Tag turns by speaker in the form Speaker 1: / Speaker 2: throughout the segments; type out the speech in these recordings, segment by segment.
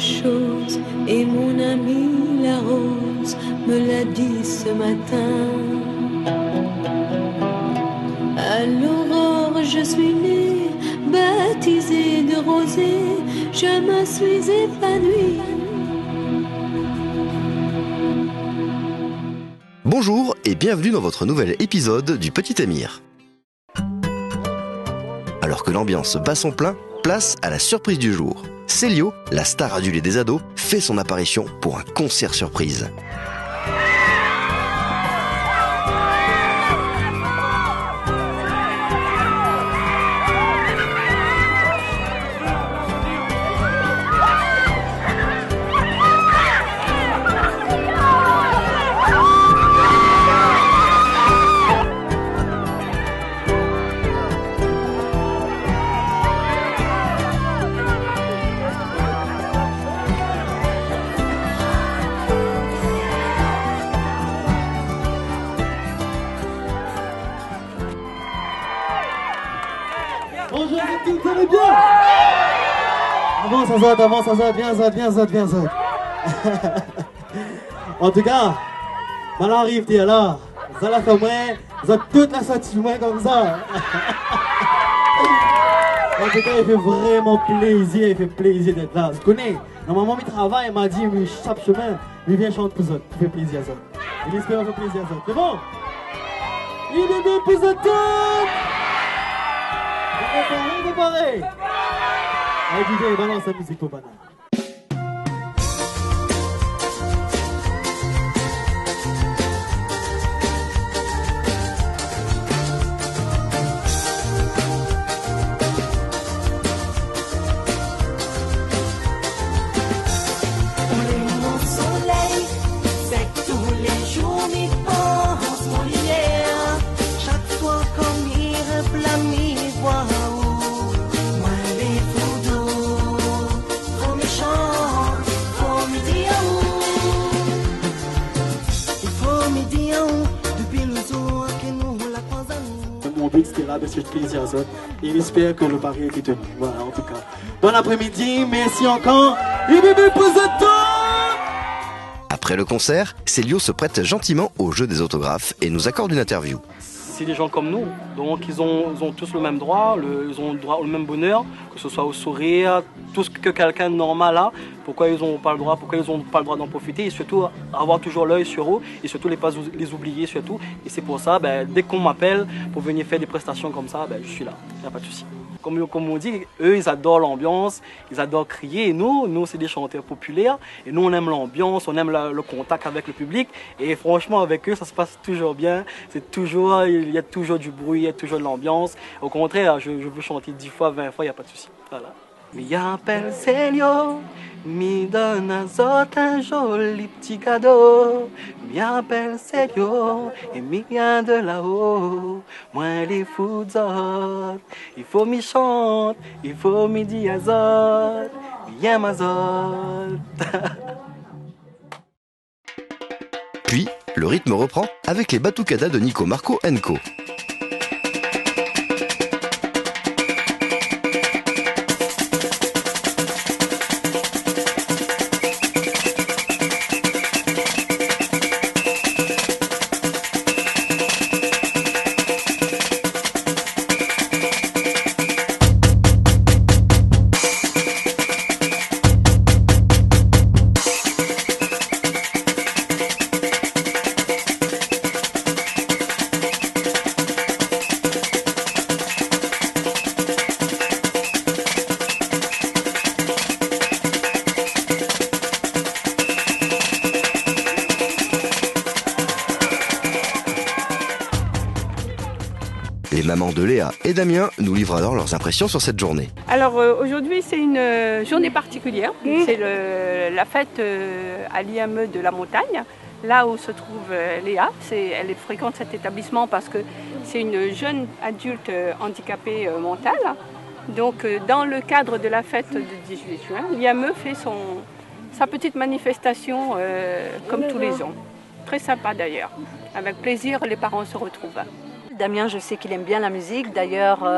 Speaker 1: chose et mon ami la rose me l'a dit ce matin. À l'aurore je suis née, baptisée de rosée, je me suis épanouie.
Speaker 2: Bonjour et bienvenue dans votre nouvel épisode du Petit Émir. Alors que l'ambiance bat son plein, place à la surprise du jour. Célio, la star adulée des ados, fait son apparition pour un concert surprise.
Speaker 3: Bonjour à tous, vous allez bien? Avance Azad, viens Azad. En tout cas, mal arrive, t'es là. Ça la fait moi, vous êtes toute la satisfaction comme ça. En tout cas, il fait vraiment plaisir d'être là. Je connais, normalement, il travaille, il m'a dit, oui, chaque chemin, il vient chanter pour ça. Il fait plaisir à ça. Il espère faire plaisir à ça. C'est bon? Il est bien pour ça tout! Préparé. Allez, DJ, balance la musique pour Banane. Mon but c'était là de se plaisir à ça. Et j'espère que le pari a été tenu. Voilà, en tout cas. Bon après-midi, merci encore. Et bébé,
Speaker 2: Après le concert, Célio se prête gentiment au jeu des autographes et nous accorde une interview.
Speaker 4: C'est des gens comme nous, donc ils ont tous le même droit, ils ont le droit au même bonheur, que ce soit au sourire, tout ce que quelqu'un de normal a. Pourquoi ils n'ont pas le droit, d'en profiter et surtout avoir toujours l'œil sur eux et surtout pas les oublier surtout. Et c'est pour ça, dès qu'on m'appelle pour venir faire des prestations comme ça, je suis là, il n'y a pas de souci. Comme on dit, eux ils adorent l'ambiance, ils adorent crier et nous c'est des chanteurs populaires et nous on aime l'ambiance, on aime le contact avec le public et franchement avec eux ça se passe toujours bien, il y a toujours du bruit, il y a toujours de l'ambiance. Au contraire, je veux chanter 10 fois, 20 fois, il n'y a pas de souci. Voilà. Mi appelle Célio, mi donne à Zot un joli petit cadeau. Mi appelle Célio, et mi vient de là-haut. Moi les fous Zot, il faut mi chante, il faut mi dire à Zot, viens ma Zot.
Speaker 2: Puis, le rythme reprend avec les batucadas de Nico Marco & Co. Les mamans de Léa et Damien nous livrent alors leurs impressions sur cette journée.
Speaker 5: Alors aujourd'hui c'est une journée particulière, c'est la fête à l'IME de la montagne, là où se trouve Léa. Elle fréquente cet établissement parce que c'est une jeune adulte handicapée mentale. Donc dans le cadre de la fête du 18 juin, l'IME fait sa petite manifestation comme tous les ans. Très sympa d'ailleurs. Avec plaisir, les parents se retrouvent.
Speaker 6: Damien, je sais qu'il aime bien la musique. D'ailleurs,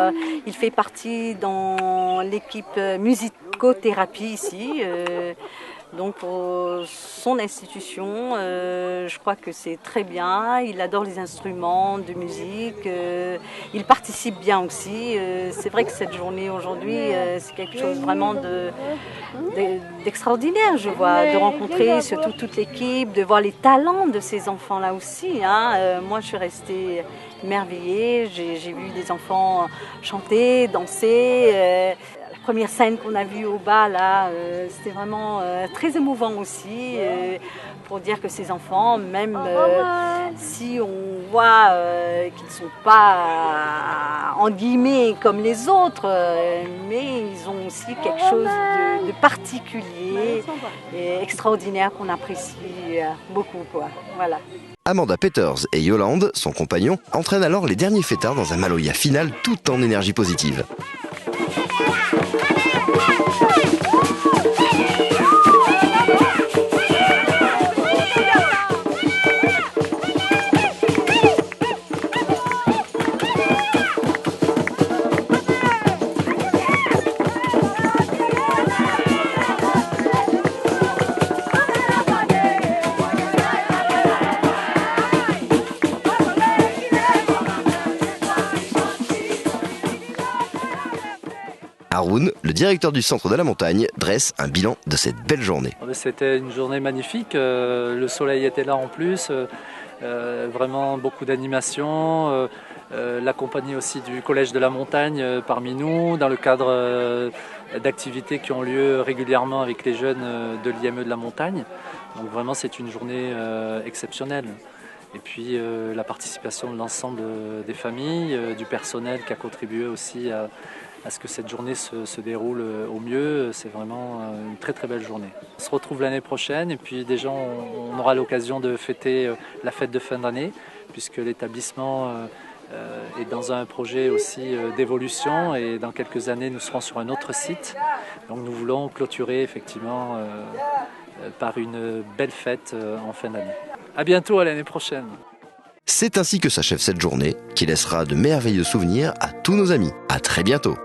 Speaker 6: il fait partie dans l'équipe musique musicothérapie ici. Donc pour son institution, je crois que c'est très bien. Il adore les instruments de musique. Il participe bien aussi. C'est vrai que cette journée aujourd'hui, c'est quelque chose vraiment d'extraordinaire. Je vois, de rencontrer surtout toute l'équipe, de voir les talents de ces enfants-là aussi. Moi, je suis restée émerveillée. J'ai vu des enfants chanter, danser. La première scène qu'on a vue au bas, là, c'était vraiment très émouvant aussi, pour dire que ces enfants, même si on voit qu'ils ne sont pas, en guillemets, comme les autres, mais ils ont aussi quelque chose de particulier et extraordinaire qu'on apprécie beaucoup, quoi. Voilà.
Speaker 2: Amanda Peters et Yolande, son compagnon, entraînent alors les derniers fêtards dans un Maloya final tout en énergie positive. Haroun, le directeur du centre de la montagne, dresse un bilan de cette belle journée.
Speaker 7: C'était une journée magnifique, le soleil était là en plus, vraiment beaucoup d'animation, la compagnie aussi du Collège de la Montagne parmi nous, dans le cadre d'activités qui ont lieu régulièrement avec les jeunes de l'IME de la Montagne. Donc vraiment c'est une journée exceptionnelle. Et puis la participation de l'ensemble des familles, du personnel qui a contribué aussi à ce que cette journée se déroule au mieux. C'est vraiment une très très belle journée. On se retrouve l'année prochaine et puis déjà on aura l'occasion de fêter la fête de fin d'année puisque l'établissement est dans un projet aussi d'évolution et dans quelques années nous serons sur un autre site. Donc nous voulons clôturer effectivement par une belle fête en fin d'année. À bientôt, à l'année prochaine.
Speaker 2: C'est ainsi que s'achève cette journée qui laissera de merveilleux souvenirs à tous nos amis. À très bientôt.